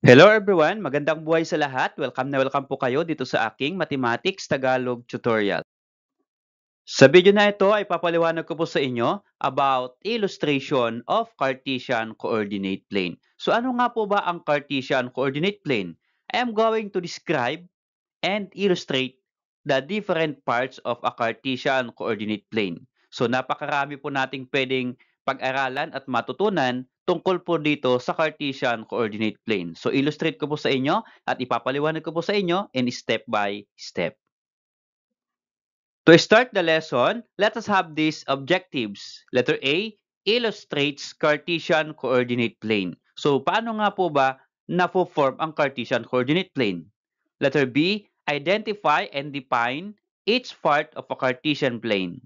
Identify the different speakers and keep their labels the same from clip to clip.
Speaker 1: Hello everyone, magandang buhay sa lahat. Welcome na welcome po kayo dito sa aking Mathematics Tagalog tutorial. Sa video na ito ay papaliwanag ko po sa inyo about illustration of Cartesian coordinate plane. So ano nga po ba ang Cartesian coordinate plane? I am going to describe and illustrate the different parts of a Cartesian coordinate plane. So napakarami po nating pwedeng pag-aralan at matutunan tungkol po dito sa Cartesian coordinate plane. So illustrate ko po sa inyo at ipapaliwanag ko po sa inyo in step by step. To start the lesson, let us have these objectives. Letter A, illustrates Cartesian coordinate plane. So paano nga po ba na-form ang Cartesian coordinate plane? Letter B, identify and define each part of a Cartesian plane.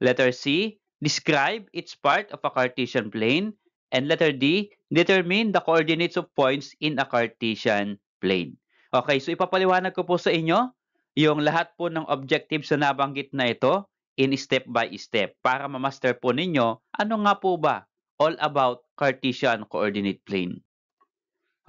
Speaker 1: Letter C, describe each part of a Cartesian plane. And letter D, determine the coordinates of points in a Cartesian plane. Okay, so ipapaliwanag ko po sa inyo yung lahat po ng objectives na nabanggit na ito in step by step para ma-master po ninyo ano nga po ba all about Cartesian coordinate plane.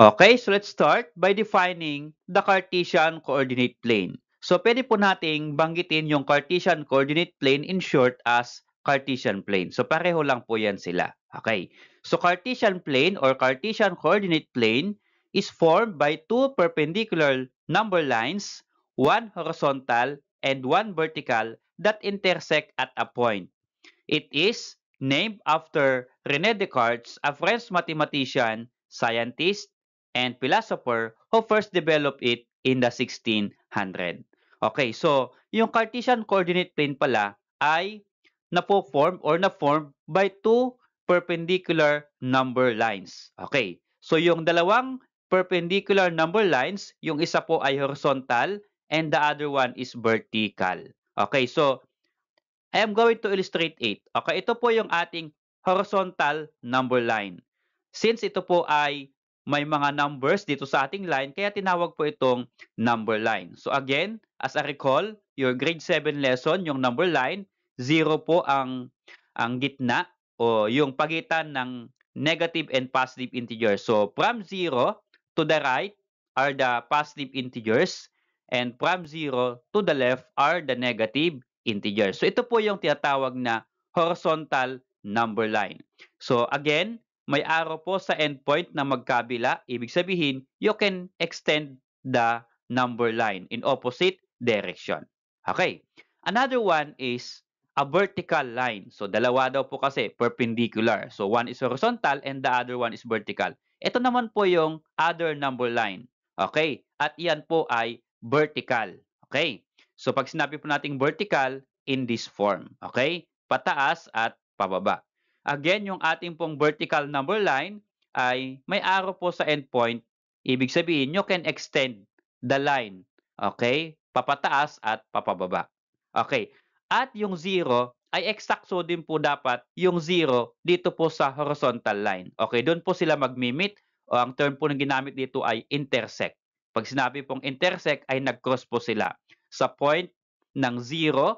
Speaker 1: Okay, so let's start by defining the Cartesian coordinate plane. So pwede po nating banggitin yung Cartesian coordinate plane in short as Cartesian plane. So pareho lang po yan sila. Okay, so Cartesian plane or Cartesian coordinate plane is formed by two perpendicular number lines, one horizontal and one vertical that intersect at a point. It is named after René Descartes, a French mathematician, scientist, and philosopher who first developed it in the 1600. Okay, so yung Cartesian coordinate plane pala ay na-form or na-form by two perpendicular number lines. Okay, so yung dalawang perpendicular number lines, yung isa po ay horizontal and the other one is vertical. Okay, so I am going to illustrate it. Okay, ito po yung ating horizontal number line. Since ito po ay may mga numbers dito sa ating line, kaya tinawag po itong number line. So again, as I recall, your grade 7 lesson, yung number line, 0 po ang gitna o yung pagitan ng negative and positive integers. So from 0 to the right are the positive integers and from 0 to the left are the negative integers. So ito po yung tinatawag na horizontal number line. So again, may arrow po sa endpoint na magkabila. Ibig sabihin, you can extend the number line in opposite direction. Okay. Another one is a vertical line. So dalawa daw po kasi perpendicular. So one is horizontal and the other one is vertical. Ito naman po yung other number line. Okay. At yan po ay vertical. Okay. So pag sinabi po nating vertical, in this form. Okay? Pataas at pababa. Again, yung ating pong vertical number line ay may arrow po sa endpoint. Ibig sabihin, you can extend the line. Okay? Papataas at papababa. Okay. At yung 0 ay eksakto din po dapat yung 0 dito po sa horizontal line. Okay? Doon po sila magmi-meet o ang term po na ginamit dito ay intersect. Pag sinabi pong intersect ay nag-cross po sila sa point ng 0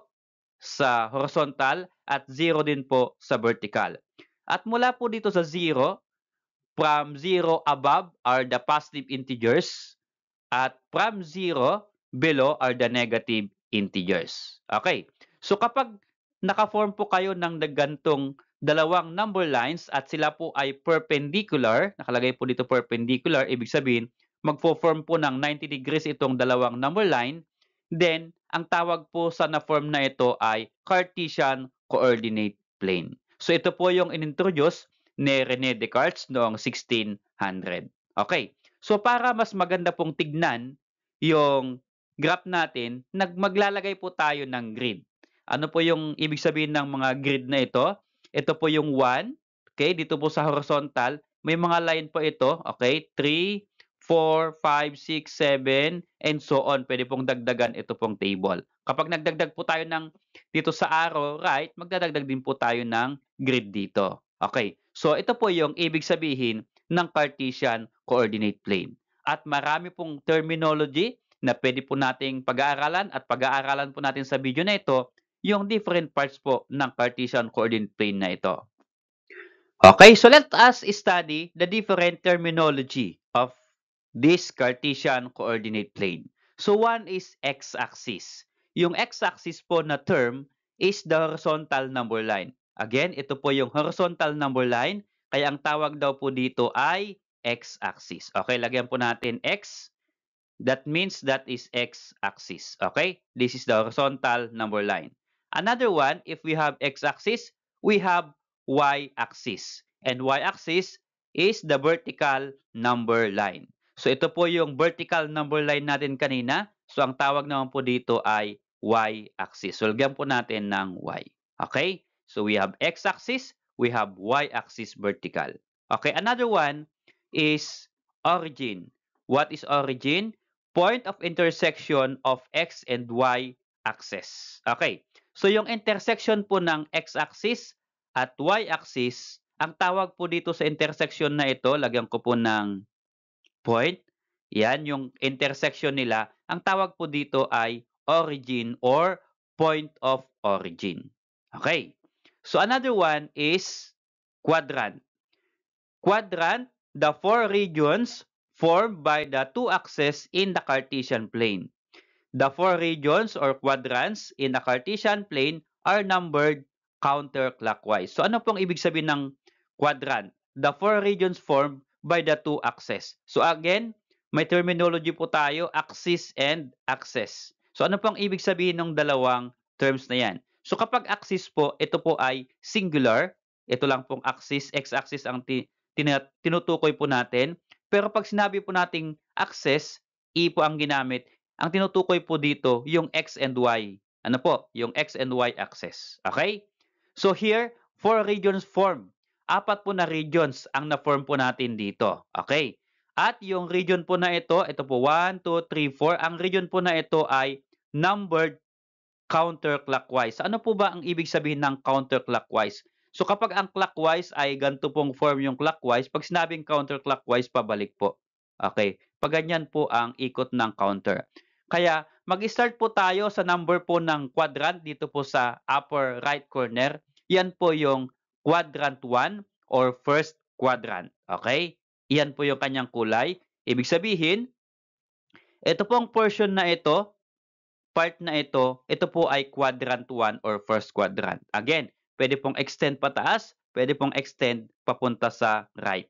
Speaker 1: sa horizontal at 0 din po sa vertical. At mula po dito sa 0, from 0 above are the positive integers at from 0 below are the negative integers. Okay. So kapag naka-form po kayo ng gantong dalawang number lines at sila po ay perpendicular, nakalagay po dito perpendicular, ibig sabihin magfo-form po ng 90 degrees itong dalawang number line, then ang tawag po sa na-form na ito ay Cartesian coordinate plane. So ito po yung inintroduce ni René Descartes noong 1600. Okay. So para mas maganda pong tignan yung graph natin, maglalagay po tayo ng grid. Ano po yung ibig sabihin ng mga grid na ito? Ito po yung 1. Okay, dito po sa horizontal, may mga line po ito. Okay, 3, 4, 5, 6, 7, and so on. Pwede pong dagdagan ito pong table. Kapag nagdagdag po tayo ng dito sa arrow right, magdadagdag din po tayo ng grid dito. Okay, so ito po yung ibig sabihin ng Cartesian coordinate plane. At marami pong terminology na pwede po nating pag-aaralan at pag-aaralan po natin sa video na ito yung different parts po ng Cartesian coordinate plane na ito. Okay, so let us study the different terminology of this Cartesian coordinate plane. So one is x-axis. Yung x-axis po na term is the horizontal number line. Again, ito po yung horizontal number line, kaya ang tawag daw po dito ay x-axis. Okay, lagyan po natin x. That means that is x-axis. Okay? This is the horizontal number line. Another one, if we have x-axis, we have y-axis. And y-axis is the vertical number line. So ito po yung vertical number line natin kanina. So ang tawag naman po dito ay y-axis. So lagyan po natin ng y. Okay? So we have x-axis, we have y-axis vertical. Okay, another one is origin. What is origin? Point of intersection of x and y axis. Okay. So yung intersection po ng x-axis at y-axis, ang tawag po dito sa intersection na ito, lagyan ko po ng point. Yan, yung intersection nila, ang tawag po dito ay origin or point of origin. Okay. So another one is quadrant. Quadrant, the four regions formed by the two axes in the Cartesian plane. The four regions or quadrants in the Cartesian plane are numbered counterclockwise. So ano pong ibig sabihin ng quadrant? The four regions formed by the two axes. So again, may terminology po tayo, axis and axis. So ano pong ibig sabihin ng dalawang terms na yan? So kapag axis po, ito po ay singular. Ito lang pong axis, x-axis ang tinutukoy po natin. Pero pag sinabi po nating axis, E po ang ginamit, ang tinutukoy po dito yung x and y. Ano po? Yung x and y axis. Okay? So here, four regions form. Apat po na regions ang na-form po natin dito. Okay? At yung region po na ito po 1, 2, 3, 4. Ang region po na ito ay numbered counterclockwise. Ano po ba ang ibig sabihin ng counterclockwise? So kapag ang clockwise ay ganito pong form yung clockwise, pag sinabing counterclockwise, pabalik po. Okay? Pag ganyan po ang ikot ng counter. Kaya mag-start po tayo sa number po ng quadrant dito po sa upper right corner. Yan po yung quadrant 1 or first quadrant. Okay? Yan po yung kanyang kulay. Ibig sabihin, ito pong portion na ito, part na ito po ay quadrant 1 or first quadrant. Again, pwede pong extend pataas, pwede pong extend papunta sa right.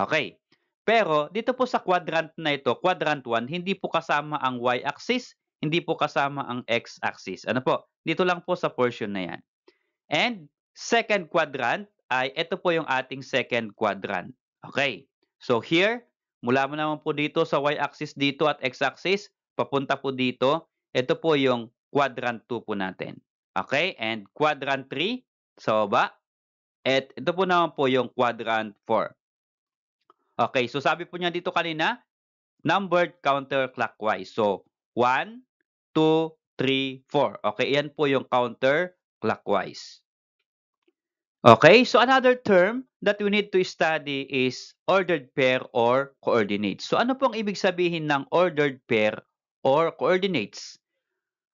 Speaker 1: Okay. Pero dito po sa quadrant na ito, quadrant 1, hindi po kasama ang y-axis, hindi po kasama ang x-axis. Ano po? Dito lang po sa portion na yan. And second quadrant ay ito po yung ating second quadrant. Okay. So here, mula mo naman po dito sa y-axis dito at x-axis, papunta po dito, ito po yung quadrant 2 po natin. Okay? And quadrant 3 sa baba. At ito po naman po yung quadrant 4. Okay, so sabi po niya dito kanina, numbered counterclockwise. So, 1, 2, 3, 4. Okay, yan po yung counterclockwise. Okay, so another term that we need to study is ordered pair or coordinates. So ano pong ibig sabihin ng ordered pair or coordinates?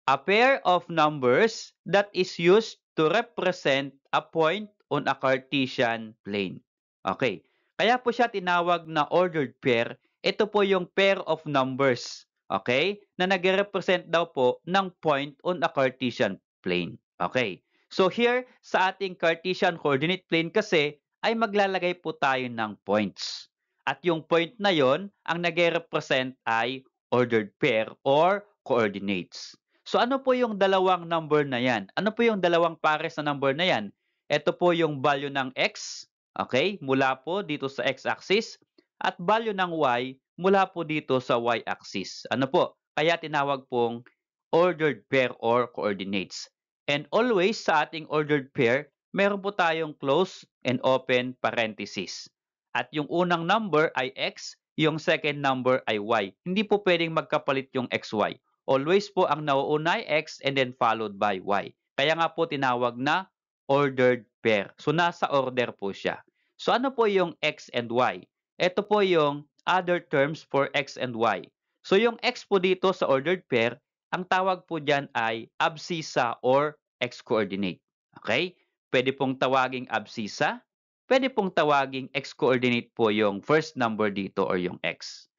Speaker 1: A pair of numbers that is used to represent a point on a Cartesian plane. Okay. Kaya po siya tinawag na ordered pair. Ito po yung pair of numbers. Okay? Na nagre-represent daw po ng point on a Cartesian plane. Okay. So here, sa ating Cartesian coordinate plane kasi, ay maglalagay po tayo ng points. At yung point na yon, ang nagre-represent ay ordered pair or coordinates. So ano po yung dalawang number na yan? Ano po yung dalawang pares na number na yan? Ito po yung value ng x, okay, mula po dito sa x-axis, at value ng y mula po dito sa y-axis. Ano po? Kaya tinawag pong ordered pair or coordinates. And always sa ating ordered pair, meron po tayong close and open parenthesis. At yung unang number ay x, yung second number ay y. Hindi po pwedeng magkapalit yung xy. Always po ang nauuna ay x and then followed by y. Kaya nga po tinawag na ordered pair. So nasa order po siya. So ano po yung x and y? Ito po yung other terms for x and y. So yung x po dito sa ordered pair, ang tawag po dyan ay abscissa or x-coordinate. Okay? Pwede pong tawaging abscissa, pwede pong tawaging x-coordinate po yung first number dito or yung x.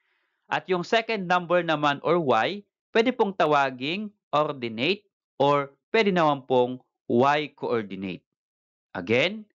Speaker 1: At yung second number naman or y, pwede pong tawaging ordinate or pwede naman pong y coordinate. Again,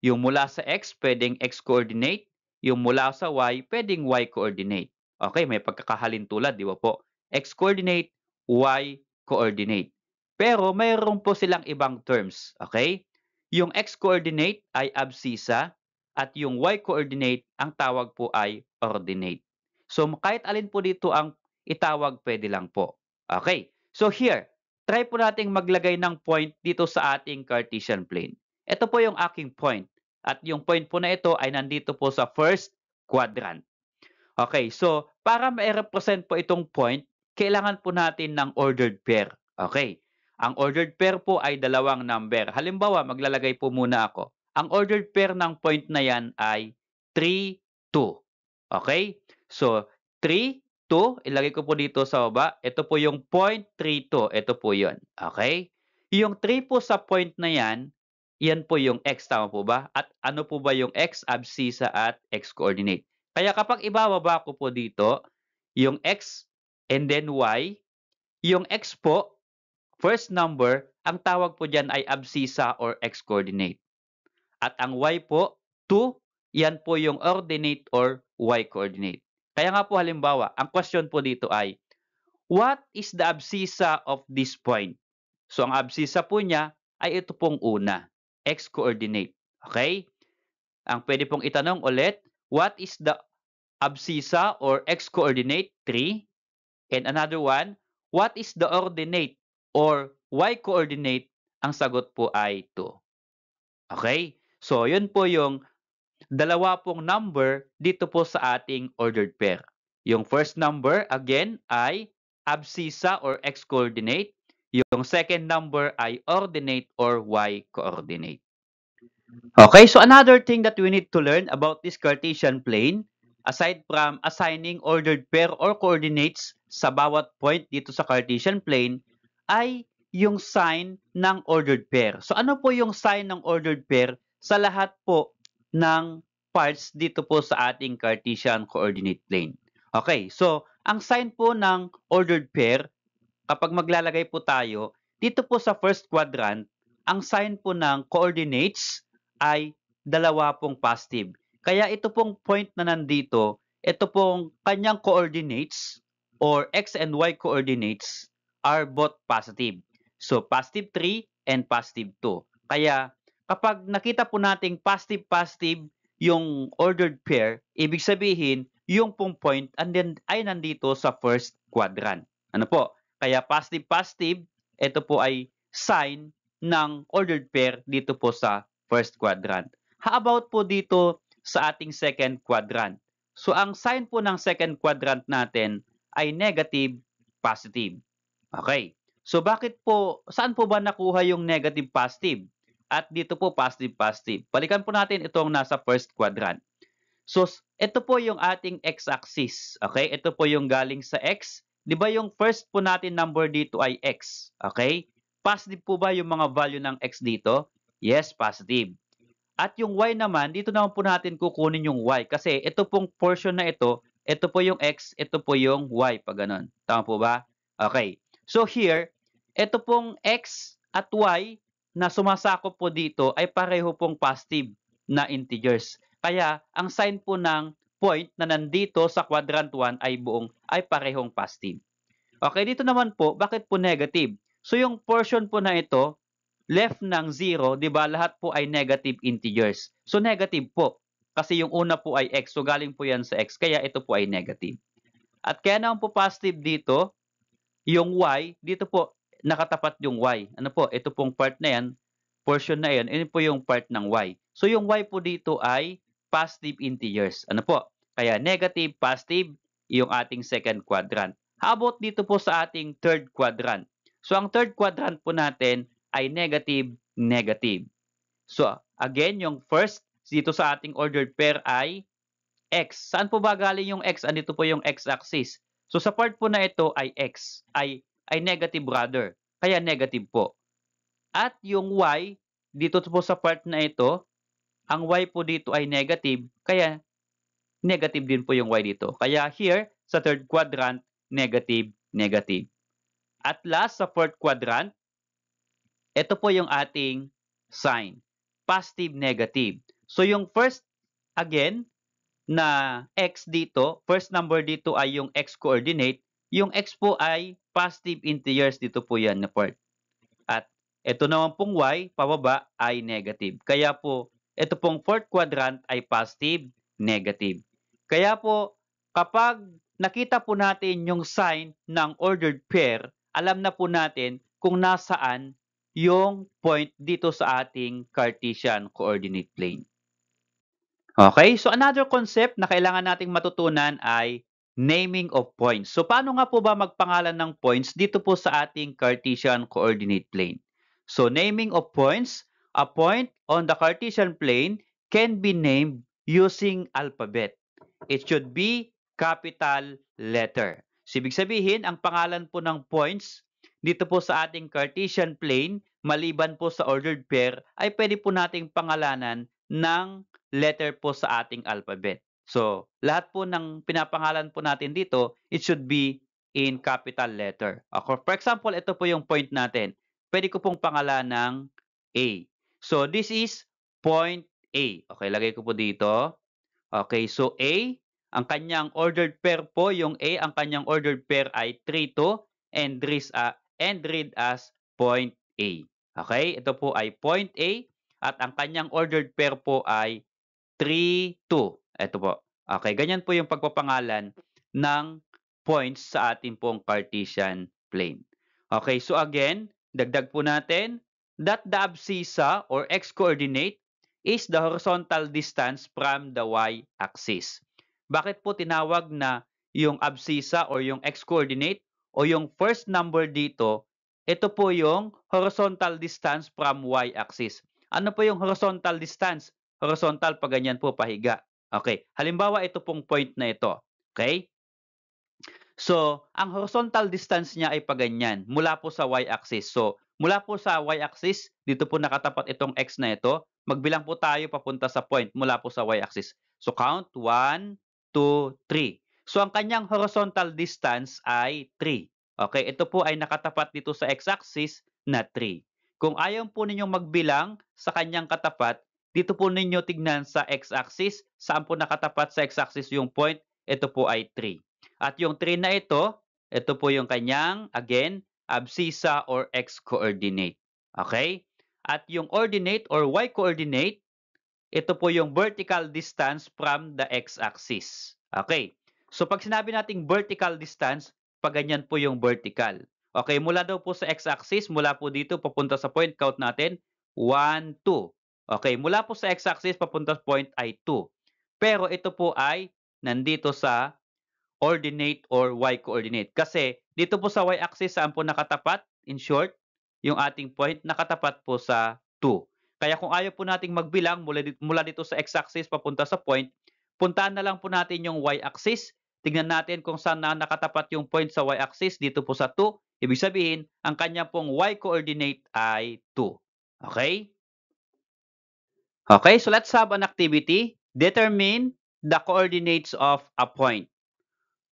Speaker 1: yung mula sa x, pwedeng x coordinate. Yung mula sa y, pwedeng y coordinate. Okay, may pagkakahalin tulad, di ba po? X coordinate, y coordinate. Pero mayroon po silang ibang terms. Okay? Yung x coordinate ay abscissa at yung y coordinate, ang tawag po ay ordinate. So kahit alin po dito ang itawag, pwede lang po. Okay, so here, try po nating maglagay ng point dito sa ating Cartesian plane. Ito po yung aking point. At yung point po na ito ay nandito po sa first quadrant. Okay, so para ma-represent po itong point, kailangan po natin ng ordered pair. Okay, ang ordered pair po ay dalawang number. Halimbawa, maglalagay po muna ako. Ang ordered pair ng point na yan ay 3, 2. Okay, so 3, 2, ilagay ko po dito sa baba. Ito po yung point 3, 2. Ito po yun. Okay, yung 3 po sa point na yan, yan po yung x, tama po ba? At ano po ba yung x? Abscissa at x coordinate. Kaya kapag ibababa ko po dito, yung x and then y, yung x po, first number, ang tawag po dyan ay abscissa or x coordinate. At ang y po, 2, yan po yung ordinate or y coordinate. Kaya nga po halimbawa, ang question po dito ay, what is the abscissa of this point? So ang abscissa po niya ay ito pong una, x coordinate. Okay? Ang pwede pong itanong ulit, what is the abscissa or x coordinate? 3. And another one, what is the ordinate or y coordinate? Ang sagot po ay 2. Okay? So yun po yung dalawa pong number dito po sa ating ordered pair. Yung first number, again, ay abscissa or x coordinate. Yung second number ay ordinate or y coordinate. Okay, so another thing that we need to learn about this Cartesian plane, aside from assigning ordered pair or coordinates sa bawat point dito sa Cartesian plane, ay yung sign ng ordered pair. So ano po yung sign ng ordered pair sa lahat po ng parts dito po sa ating Cartesian coordinate plane? Okay, so ang sign po ng ordered pair, kapag maglalagay po tayo, dito po sa first quadrant, ang sign po ng coordinates ay dalawa pong positive. Kaya ito pong point na nandito, ito pong kanyang coordinates or x and y coordinates are both positive. So, positive 3 and positive 2. Kaya, kapag nakita po nating positive-positive yung ordered pair, ibig sabihin, yung pong point and then ay nandito sa first quadrant. Ano po? Kaya positive-positive, ito po ay sign ng ordered pair dito po sa first quadrant. How about po dito sa ating second quadrant? So, ang sign po ng second quadrant natin ay negative, positive. Okay. So, bakit po, saan po ba nakuha yung negative, positive? At dito po positive, positive. Balikan po natin itong nasa first quadrant. So, ito po yung ating x-axis. Okay? Ito po yung galing sa x. Di ba yung first po natin number dito ay x? Okay? Positive po ba yung mga value ng x dito? Yes, positive. At yung y naman, dito naman po natin kukunin yung y. Kasi ito pong portion na ito po yung x, ito po yung y. Pag ganun. Tama po ba? Okay. So here, ito pong x at y na sumasakop po dito ay pareho pong positive na integers. Kaya, ang sign po ng point na nandito sa quadrant 1 ay parehong positive. Okay, dito naman po, bakit po negative? So, yung portion po na ito, left ng 0, di ba, lahat po ay negative integers. So, negative po. Kasi yung una po ay x. So, galing po yan sa x. Kaya ito po ay negative. At kaya naman po positive dito, yung y, dito po, nakatapat yung y. Ano po, ito pong part na yan, portion na yan, ito po yung part ng y. So, yung y po dito ay positive integers. Ano po? Kaya negative, positive, yung ating second quadrant. How about dito po sa ating third quadrant? So, ang third quadrant po natin ay negative, negative. So, again, yung first dito sa ating ordered pair ay x. Saan po ba galing yung x? Andito po yung x-axis. So, sa part po na ito ay x, ay negative rather. Kaya negative po. At yung y, dito po sa part na ito, ang y po dito ay negative, kaya negative din po yung y dito. Kaya here, sa third quadrant, negative, negative. At last, sa fourth quadrant, ito po yung ating sign. Positive, negative. So yung first, again, na x dito, first number dito ay yung x coordinate. Yung x po ay positive integers dito po yan na part. At ito naman pong y, pababa, ay negative. Kaya po, ito pong fourth quadrant ay positive, negative. Kaya po, kapag nakita po natin yung sign ng ordered pair, alam na po natin kung nasaan yung point dito sa ating Cartesian coordinate plane. Okay, so another concept na kailangan nating matutunan ay naming of points. So paano nga po ba magpangalan ng points dito po sa ating Cartesian coordinate plane? So naming of points, a point on the Cartesian plane can be named using alphabet. It should be capital letter. So ibig sabihin, ang pangalan po ng points dito po sa ating Cartesian plane, maliban po sa ordered pair, ay pwede po nating pangalanan ng letter po sa ating alphabet. So, lahat po ng pinapangalan po natin dito, it should be in capital letter. For example, ito po yung point natin. Pwede ko pong pangalan ng A. So, this is point A. Okay, lagay ko po dito. Okay, so A, ang kanyang ordered pair po, yung A, ang kanyang ordered pair ay 3, 2, and read as point A. Okay, ito po ay point A, at ang kanyang ordered pair po ay 3, 2. Ito po. Okay, ganyan po yung pagpapangalan ng points sa ating pong Cartesian plane. Okay, so again, dagdag po natin that the abscissa or x-coordinate is the horizontal distance from the y-axis. Bakit po tinawag na yung abscissa or yung x-coordinate o yung first number dito, ito po yung horizontal distance from y-axis. Ano po yung horizontal distance? Horizontal, pag ganyan po, pahiga. Okay. Halimbawa, ito pong point na ito. Okay? So, ang horizontal distance niya ay paganyan, mula po sa y-axis. So, mula po sa y-axis, dito po nakatapat itong x na ito. Magbilang po tayo papunta sa point mula po sa y-axis. So, count 1, 2, 3. So, ang kanyang horizontal distance ay 3. Okay, ito po ay nakatapat dito sa x-axis na 3. Kung ayaw po ninyong magbilang sa kanyang katapat, dito po ninyo tignan sa x-axis, saan po nakatapat sa x-axis yung point, ito po ay 3. At yung 3 na ito po yung kanyang, again, abscissa or x-coordinate. Okay? At yung ordinate or y-coordinate, ito po yung vertical distance from the x-axis. Okay? So pag sinabi nating vertical distance, pag ganyan po yung vertical. Okay, mula daw po sa x-axis, mula po dito papunta sa point, count natin, 1, 2. Okay, mula po sa x-axis papunta sa point ay 2. Pero ito po ay nandito sa ordinate or y-coordinate. Kasi dito po sa y-axis, saan po nakatapat? In short, yung ating point nakatapat po sa 2. Kaya kung ayaw po nating magbilang mula dito sa x-axis papunta sa point, puntahan na lang po natin yung y-axis. Tingnan natin kung saan na nakatapat yung point sa y-axis dito po sa 2. Ibig sabihin, ang kanya pong y-coordinate ay 2. Okay? Okay, so let's have an activity. Determine the coordinates of a point.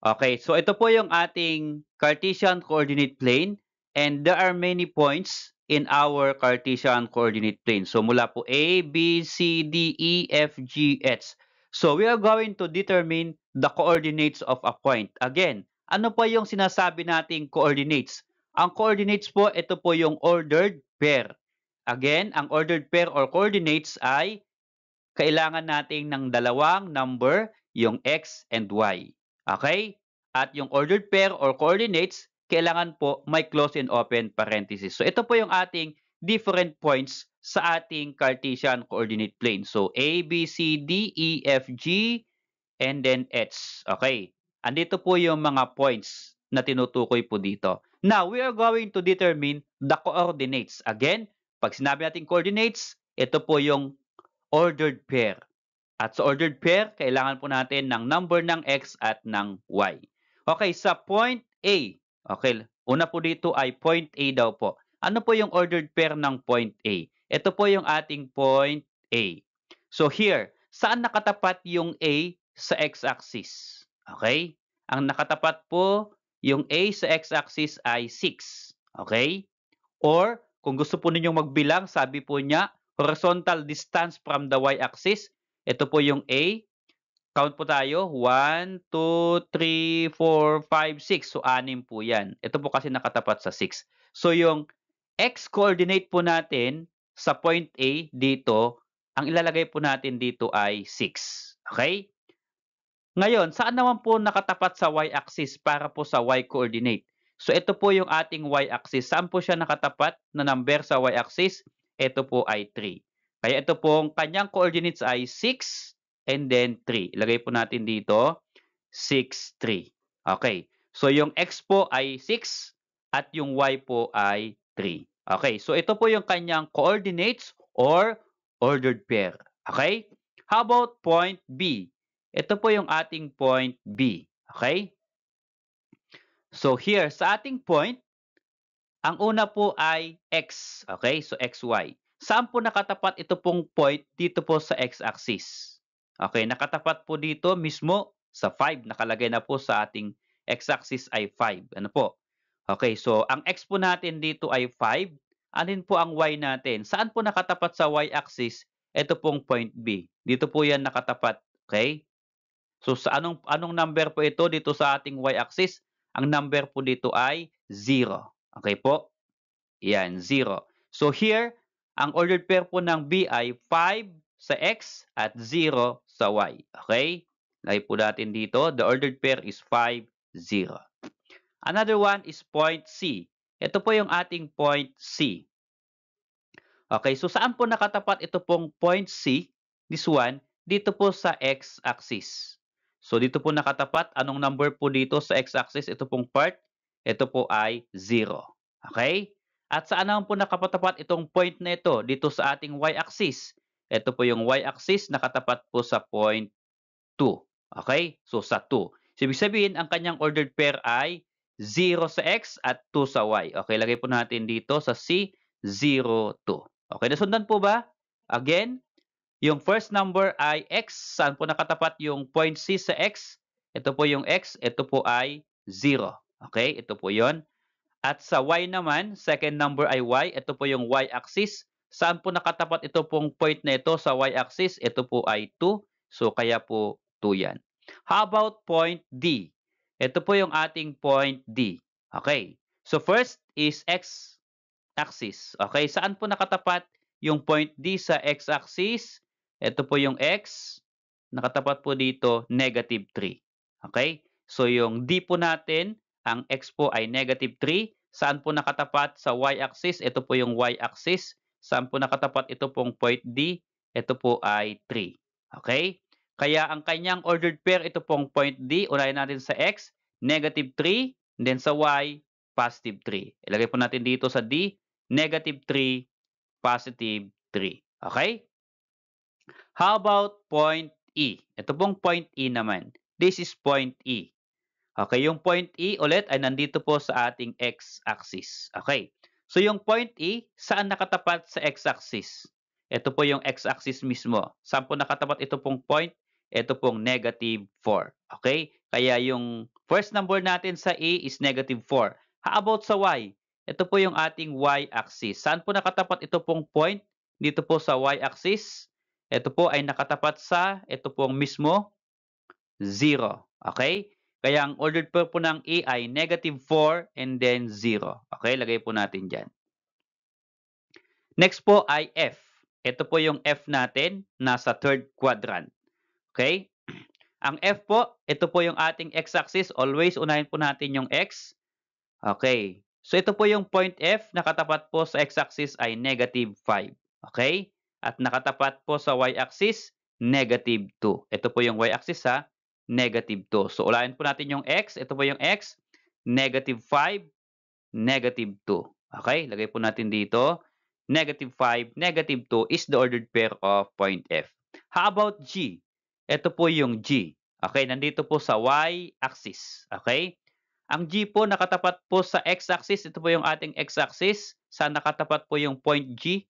Speaker 1: Okay, so ito po yung ating Cartesian coordinate plane and there are many points in our Cartesian coordinate plane. So mula po A, B, C, D, E, F, G, H. So we are going to determine the coordinates of a point. Again, ano po yung sinasabi nating coordinates? Ang coordinates po, ito po yung ordered pair. Again, ang ordered pair or coordinates ay kailangan nating ng dalawang number, yung x and y. Okay? At yung ordered pair or coordinates, kailangan po may close and open parenthesis. So ito po yung ating different points sa ating Cartesian coordinate plane. So A, B, C, D, E, F, G, and then H. Okay? Andito po yung mga points na tinutukoy po dito. Now, we are going to determine the coordinates. Again, pag sinabi natin coordinates, ito po yung ordered pair. At sa ordered pair, kailangan po natin ng number ng x at ng y. Okay, sa point A. Okay, una po dito ay point A daw po. Ano po yung ordered pair ng point A? Ito po yung ating point A. So here, saan nakatapat yung A sa x-axis. Okay? Ang nakatapat po yung A sa x-axis ay 6. Okay? Or, kung gusto po ninyong magbilang, sabi po niya, horizontal distance from the y-axis. Ito po yung A. Count po tayo. 1, 2, 3, 4, 5, 6. So, 6 po yan. Ito po kasi nakatapat sa 6. So, yung x-coordinate po natin sa point A dito, ang ilalagay po natin dito ay 6. Okay? Ngayon, saan naman po nakatapat sa y-axis para po sa y-coordinate? So, ito po yung ating y-axis. Saan po siya nakatapat na number sa y-axis? Ito po ay 3. Kaya ito pong kanyang coordinates ay 6 and then 3. Ilagay po natin dito, 6, 3. Okay. So, yung x po ay 6 at yung y po ay 3. Okay. So, ito po yung kanyang coordinates or ordered pair. Okay? How about point B? Ito po yung ating point B. Okay? So here, sa ating point, ang una po ay x. Okay? So xy. Saan po nakatapat ito pong point? Dito po sa x-axis. Okay? Nakatapat po dito mismo sa 5. Nakalagay na po sa ating x-axis ay 5. Ano po? Okay. So ang x po natin dito ay 5. Anin po ang y natin? Saan po nakatapat sa y-axis? Ito pong point B. Dito po yan nakatapat. Okay? So sa anong number po ito dito sa ating y-axis? Ang number po dito ay 0. Okay po? Yan, 0. So here, ang ordered pair po ng B ay 5 sa x at 0 sa y. Okay? Lagay po natin dito, the ordered pair is 5, 0. Another one is point C. Ito po yung ating point C. Okay, so saan po nakatapat ito pong point C? This one, dito po sa x-axis. So dito po nakatapat, anong number po dito sa x-axis? Ito pong part, ito po ay 0. Okay? At saan naman po nakatapat itong point na ito? Dito sa ating y-axis. Ito po yung y-axis, nakatapat po sa point 2. Okay? So sa 2. So ibig sabihin, ang kanyang ordered pair ay 0 sa x at 2 sa y. Okay, lagay po natin dito sa C, 0, 2. Okay, nasundan po ba? Again, yung first number ay x. Saan po nakatapat yung point C sa x? Ito po yung x. Ito po ay 0. Okay? Ito po yon. At sa y naman, second number ay y. Ito po yung y-axis. Saan po nakatapat ito pong point na ito sa y-axis? Ito po ay 2. So, kaya po 2 yan. How about point D? Ito po yung ating point D. Okay. So, first is x-axis. Okay. Saan po nakatapat yung point D sa x-axis? Ito po yung x, nakatapat po dito, negative 3. Okay? So yung D po natin, ang x po ay negative 3. Saan po nakatapat sa y-axis? Ito po yung y-axis. Saan po nakatapat ito pong point D? Ito po ay 3. Okay? Kaya ang kanyang ordered pair, ito pong point D, unahin natin sa x, negative 3, then sa y, positive 3. Ilagay po natin dito sa D, negative 3, positive 3. Okay? How about point E? Ito pong point E naman. This is point E. Okay, yung point E ulit ay nandito po sa ating x-axis. Okay. So yung point E, saan nakatapat sa x-axis? Ito po yung x-axis mismo. Saan po nakatapat ito pong point? Ito pong negative 4. Okay? Kaya yung first number natin sa E is negative 4. How about sa Y? Ito po yung ating y-axis. Saan po nakatapat ito pong point? Dito po sa y-axis. Ito po ay nakatapat sa ito pong mismo 0. Okay? Kaya ang ordered pair po ng E ay negative 4 and then 0. Okay? Lagay po natin dyan. Next po ay F. Ito po yung F natin, nasa third quadrant. Okay? Ang F po, ito po yung ating x-axis. Always unahin po natin yung x. Okay. So ito po yung point F, nakatapat po sa x-axis ay negative 5. Okay? At nakatapat po sa y-axis, negative 2. Ito po yung y-axis ha, negative 2. So ulahin po natin yung x. Ito po yung x, negative 5, negative 2. Okay? Lagay po natin dito. Negative 5, negative 2 is the ordered pair of point F. How about G? Ito po yung G. Okay? Nandito po sa y-axis. Okay? Ang G po nakatapat po sa x-axis. Ito po yung ating x-axis. Saan nakatapat po yung point G?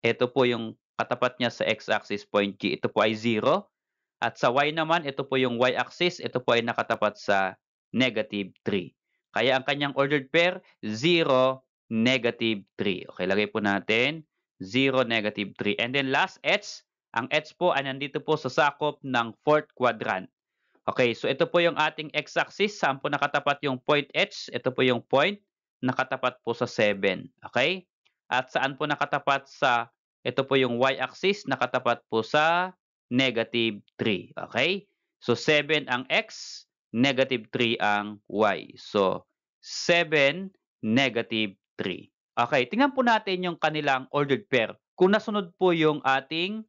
Speaker 1: Ito po yung katapat niya sa x-axis point G. Ito po ay 0. At sa y naman, ito po yung y-axis, ito po ay nakatapat sa -3. Kaya ang kanyang ordered pair, 0, -3. Okay, lagay po natin 0, -3. And then last, h. Ang h po ay nandito po sa sakop ng fourth quadrant. Okay, so ito po yung ating x-axis. Saan po nakatapat yung point h? Ito po yung point nakatapat po sa 7. Okay? At saan po nakatapat sa, ito po yung y-axis, nakatapat po sa -3. Okay? So 7 ang x, -3 ang y. So 7, -3. Okay, tingnan po natin yung kanilang ordered pair. Kung nasunod po yung ating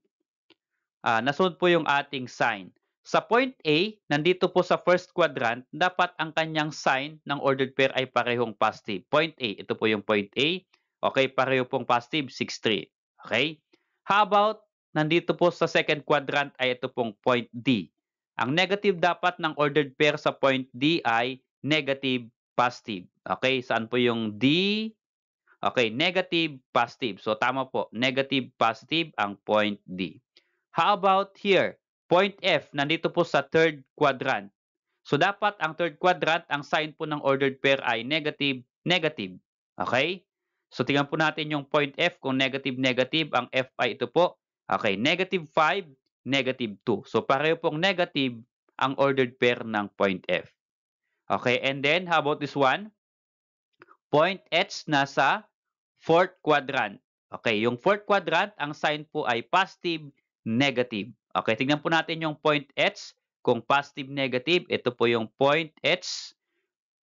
Speaker 1: sign. Sa point A, nandito po sa first quadrant, dapat ang kanyang sign ng ordered pair ay parehong positive. Point A, ito po yung point A. Okay, pareho pong positive, 6, 3. Okay? How about, nandito po sa second quadrant ay ito pong point D. Ang negative dapat ng ordered pair sa point D ay negative, positive. Okay, saan po yung D? Okay, negative, positive. So tama po, negative, positive ang point D. How about here? Point F, nandito po sa third quadrant. So dapat ang third quadrant, ang sign po ng ordered pair ay negative, negative. Okay? So tingnan po natin yung point F, kung negative, negative, ang F ay ito po. Okay, negative 5, negative 2. So pareho pong negative ang ordered pair ng point F. Okay, and then how about this one? Point H nasa fourth quadrant. Okay, yung fourth quadrant, ang sign po ay positive, negative. Okay, tingnan po natin yung point H. Kung positive, negative, ito po yung point H.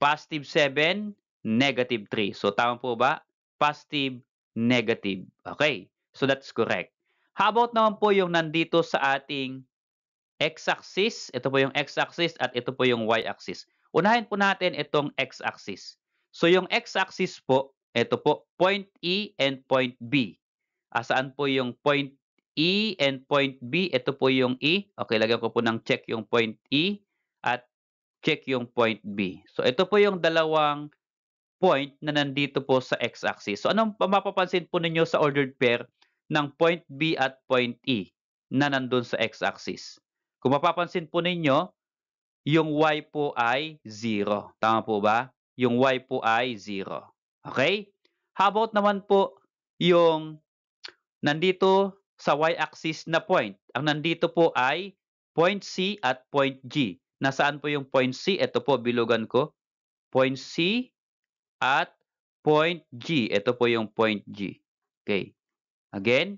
Speaker 1: Positive 7, negative 3. So, tama po ba? Positive, negative. Okay, so that's correct. How about naman po yung nandito sa ating x-axis? Ito po yung x-axis at ito po yung y-axis. Unahin po natin itong x-axis. So, yung x-axis po, ito po, point E and point B. Saan po yung point E and point B? Ito po yung E. Okay, lagyan ko po ng check yung point E at check yung point B. So, ito po yung dalawang point na nandito po sa x-axis. So, anong mapapansin po ninyo sa ordered pair ng point B at point E na nandun sa x-axis? Kung mapapansin po ninyo, yung y po ay 0. Tama po ba? Yung y po ay 0. Okay? How about naman po yung nandito sa y-axis na point? Ang nandito po ay point C at point G. Nasaan po yung point C? Ito po, bilugan ko. Point C at point G. Ito po yung point G. Okay. Again,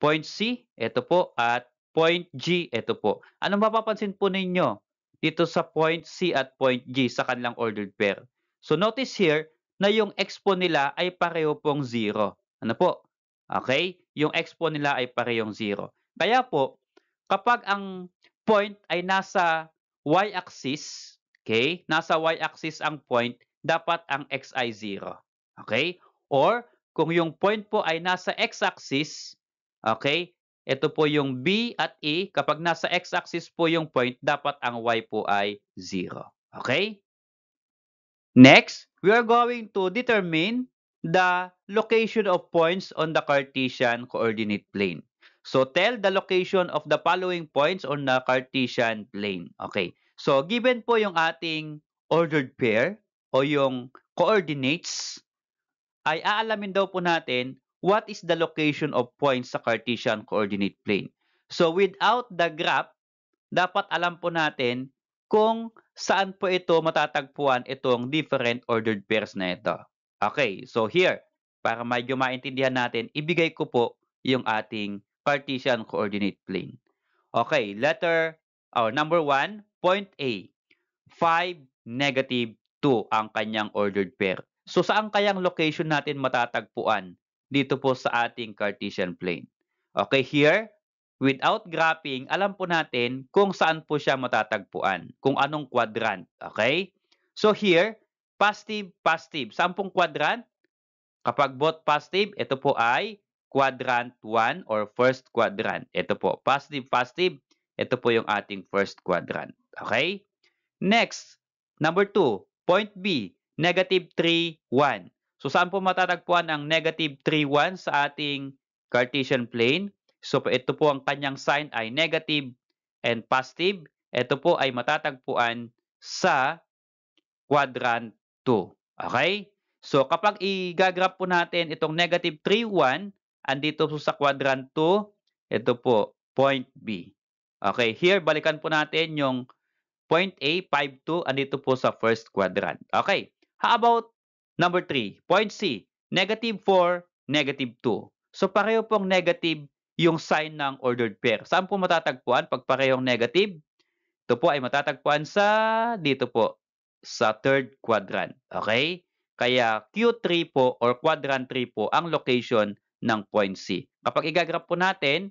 Speaker 1: point C, ito po, at point G, ito po. Anong mapapansin po ninyo dito sa point C at point G sa kanilang ordered pair? So notice here na yung expo nila ay pareho pong 0. Ano po? Okay? Yung expo nila ay parehong 0. Kaya po, kapag ang point ay nasa y-axis, okay? Nasa y-axis ang point, dapat ang x ay 0. Okay? Or kung yung point po ay nasa x-axis, okay? Ito po yung B at E. Kapag nasa x-axis po yung point, dapat ang y po ay 0. Okay? Next, we are going to determine the location of points on the Cartesian coordinate plane. So, tell the location of the following points on the Cartesian plane. Okay. So, given po yung ating ordered pair o yung coordinates, ay aalamin daw po natin what is the location of points sa Cartesian coordinate plane. So, without the graph, dapat alam po natin kung saan po ito matatagpuan itong different ordered pairs na ito. Okay, so here, para medyo maintindihan natin, ibigay ko po yung ating Cartesian coordinate plane. Okay, number 1, point A. 5, negative 2 ang kanyang ordered pair. So saan kayang location natin matatagpuan dito po sa ating Cartesian plane? Okay, here, without graphing, alam po natin kung saan po siya matatagpuan, kung anong quadrant. Okay? So here, positive, positive. Saan pong quadrant? Kapag both positive, ito po ay quadrant 1 or first quadrant. Ito po, positive, positive. Ito po yung ating first quadrant. Okay? Next, number 2, point B, negative 3, 1. So, saan po matatagpuan ang negative 3, 1 sa ating Cartesian plane? So, ito po ang kanyang sign ay negative and positive, ito po ay matatagpuan sa quadrant 2. Okay? So kapag i-graph po natin itong negative 3, 1, andito po sa quadrant 2, ito po, point B. Okay, here balikan po natin yung point A, 5, 2, andito po sa first quadrant. Okay, how about number 3, point C, negative 4, negative 2. So pareho pong negative yung sign ng ordered pair. Saan po matatagpuan pag parehong negative? Ito po ay matatagpuan sa dito po, sa third quadrant. Okay? Kaya Q3 po or quadrant 3 po ang location ng point C. Kapag i-graph po natin,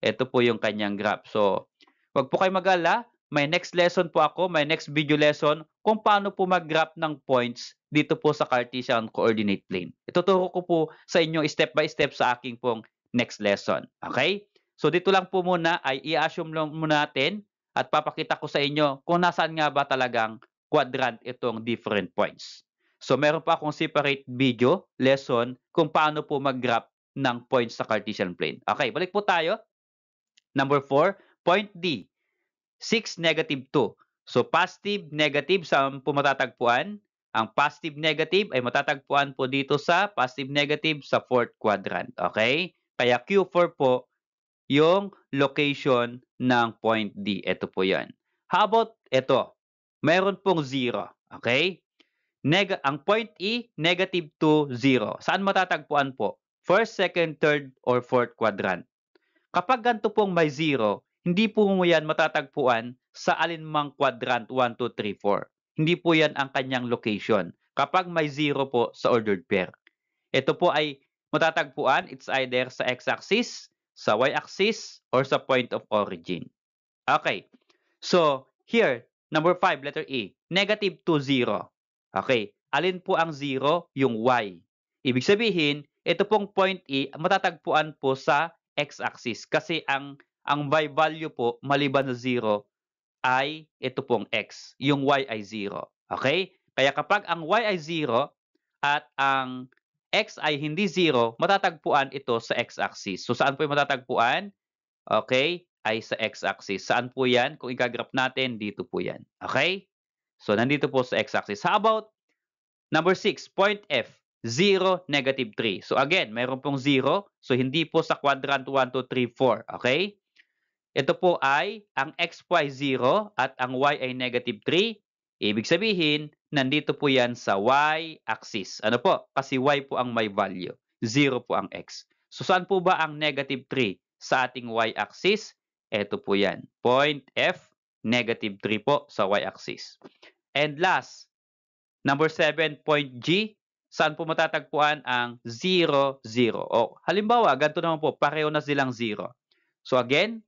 Speaker 1: ito po yung kanyang graph. So, wag po kayo mag-alala. May next lesson po ako, may next video lesson kung paano po mag-graph ng points dito po sa Cartesian coordinate plane. Ituturo ko po sa inyo step by step sa aking pong next lesson. Okay? So, dito lang po muna ay i-assume lang muna natin at papakita ko sa inyo kung nasaan nga ba talagang quadrant itong different points. So, meron pa akong separate video lesson kung paano po mag-graph ng points sa Cartesian plane. Okay, balik po tayo. Number 4, point D, 6, negative 2. So, positive, negative, saan po matatagpuan? Ang positive, negative ay matatagpuan po dito sa positive, negative sa fourth quadrant. Okay? Kaya Q4 po yung location ng point D. Ito po yan. How about ito? Meron pong 0. Okay? Ang point E, negative 2, 0. Saan matatagpuan po? First, second, third, or fourth quadrant. Kapag ganito pong may 0, hindi po mo yan matatagpuan sa alinmang quadrant 1, 2, 3, 4. Hindi po yan ang kanyang location. Kapag may 0 po sa ordered pair. Ito po ay matatagpuan, it's either sa x-axis, sa y-axis, or sa point of origin. Okay. So, here, number 5, letter E, negative 2, 0. Okay. Alin po ang 0? Yung y. Ibig sabihin, ito pong point E, matatagpuan po sa x-axis. Kasi ang y value po, maliban sa 0, ay ito pong x. Yung y ay 0. Okay? Kaya kapag ang y ay 0 at ang x ay hindi 0, matatagpuan ito sa x-axis. So, saan po yung matatagpuan? Okay? Ay sa x-axis. Saan po yan? Kung i-graph natin, dito po yan. Okay? So, nandito po sa x-axis. How about number 6, point F, 0, negative 3. So, again, mayroon pong 0. So, hindi po sa quadrant 1, 2, 3, 4. Okay? Ito po ay, ang x po ay 0 at ang y ay negative 3. Ibig sabihin, nandito po yan sa y-axis. Ano po? Kasi y po ang may value. 0 po ang x. So, saan po ba ang negative 3 sa ating y-axis? Ito po yan. Point F, negative 3 po sa y-axis. And last, number 7, point G. Saan po matatagpuan ang 0, 0? O, halimbawa, ganito naman po, pareho na silang 0. So again,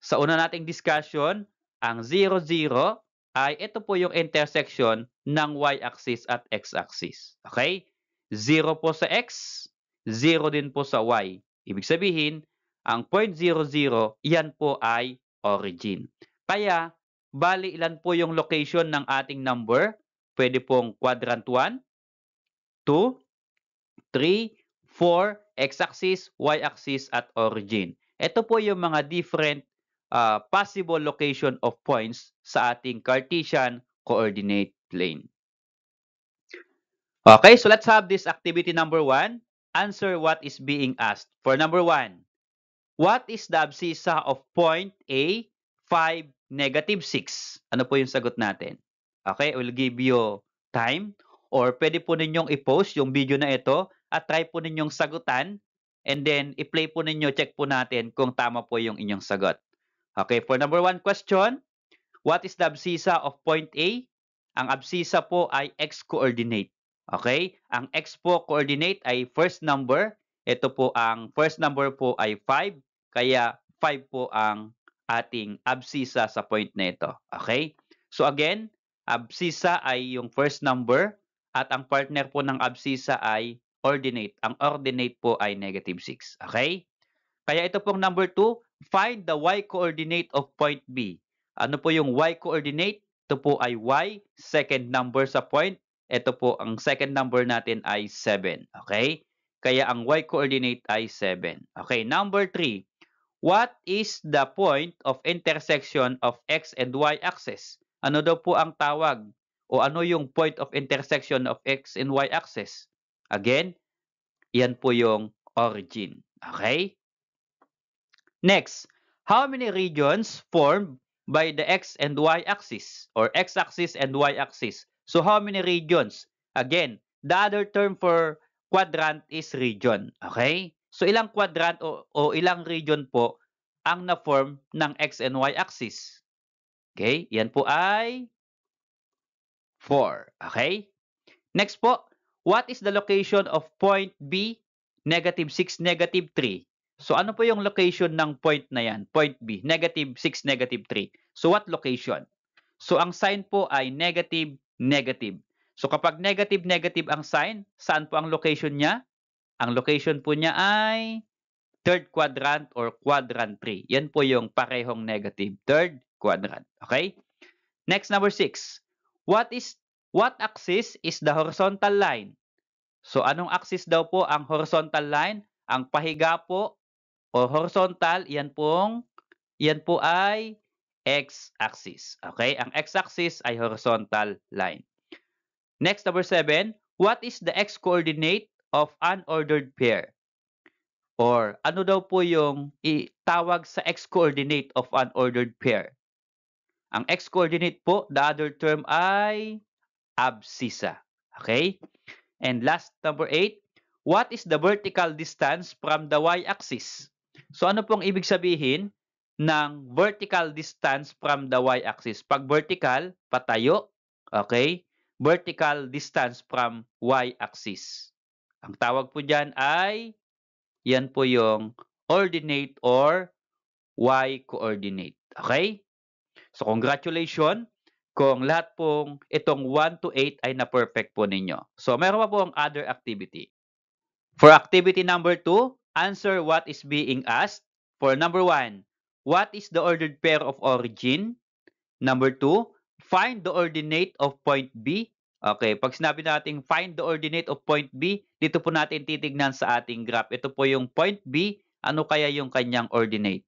Speaker 1: sa una nating discussion, ang 0, 0 ay ito po yung intersection ng y-axis at x-axis. Okay? 0 po sa x, 0 din po sa y. Ibig sabihin, ang point 0, 0, yan po ay origin. Kaya, bali ilan po yung location ng ating number? Pwede pong quadrant 1, 2, 3, 4, x-axis, y-axis, at origin. Ito po yung mga different possible location of points sa ating Cartesian coordinate plane. Okay, so let's have this activity number 1. Answer what is being asked. For number 1, what is the abscissa of point A, 5, negative 6? Ano po yung sagot natin? Okay, I will give you time or pwede po ninyong i-post yung video na ito at try po ninyong sagutan and then i-play po ninyo, check po natin kung tama po yung inyong sagot. Okay, for number 1 question, what is the abscissa of point A? Ang abscissa po ay x-coordinate. Okay, ang x po coordinate ay first number. Ito po ang first number po ay 5, kaya 5 po ang ating abscissa sa point na ito. Okay, so again, abscissa ay yung first number at ang partner po ng abscissa ay ordinate. Ang ordinate po ay negative 6. Okay? Kaya ito pong number 2, find the y-coordinate of point B. Ano po yung y-coordinate? Ito po ay y, second number sa point. Ito po, ang second number natin ay 7. Okay? Kaya ang y-coordinate ay 7. Okay, number 3, What is the point of intersection of x and y axis? Ano daw po ang tawag o ano yung point of intersection of x and y axis? Again, yan po yung origin. Okay? Next, how many regions formed by the x and y axis or x-axis and y-axis? So how many regions? Again, the other term for quadrant is region. Okay? So ilang quadrant o ilang region po ang na-form ng x and y axis? Okay? Yan po ay 4. Okay? Next po, what is the location of point B, -6, -3? So ano po yung location ng point na yan? Point B, -6, -3. So what location? So ang sign po ay negative, negative. So kapag negative, negative ang sign, saan po ang location niya? Ang location po niya ay third quadrant or quadrant 3. Yan po yung parehong negative, third quadrant. Okay? Next, number 6. What axis is the horizontal line? So anong axis daw po ang horizontal line? Ang pahiga po o horizontal, yan po ay x-axis. Okay? Ang x-axis ay horizontal line. Next, number 7. What is the x-coordinate of unordered pair? Or ano daw po yung itawag sa x-coordinate of unordered pair? Ang x-coordinate po, the other term ay abscissa. Okay? And last, number 8. What is the vertical distance from the y-axis? So ano pong ibig sabihin ng vertical distance from the y-axis? Pag vertical, patayo. Okay? Vertical distance from y-axis. Ang tawag po dyan ay, yan po yung ordinate or y-coordinate. Okay? So congratulations kung lahat pong itong 1 to 8 ay na-perfect po ninyo. So meron pa po ang other activity. For activity number 2, answer what is being asked. For number 1, what is the ordered pair of origin? Number 2, find the ordinate of point B. Okay, pag sinabi natin find the ordinate of point B, dito po natin titignan sa ating graph. Ito po yung point B, ano kaya yung kanyang ordinate?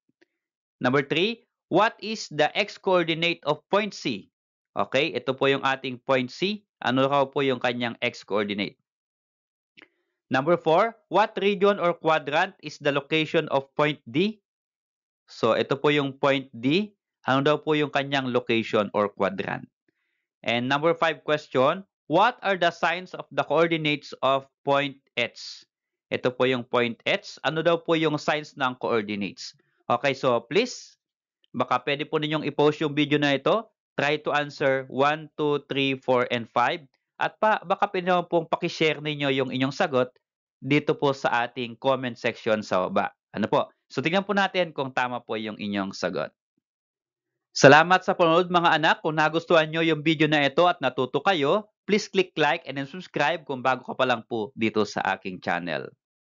Speaker 1: Number 3, what is the x-coordinate of point C? Okay, ito po yung ating point C. Ano raw po yung kanyang x-coordinate? Number 4, what region or quadrant is the location of point D? So, ito po yung point D. Ano daw po yung kanyang location or quadrant? And number 5 question, what are the signs of the coordinates of point H? Ito po yung point H. Ano daw po yung signs ng coordinates? Okay, so please, baka pwede po ninyong i-post yung video na ito. Try to answer 1, 2, 3, 4, and 5. At baka pwede naman pong pakishare ninyo yung inyong sagot dito po sa ating comment section sa baba. Ano po? So tingnan po natin kung tama po yung inyong sagot. Salamat sa panonood mga anak. Kung nagustuhan nyo yung video na ito at natuto kayo, please click like and then subscribe kung bago ka pa lang po dito sa aking channel.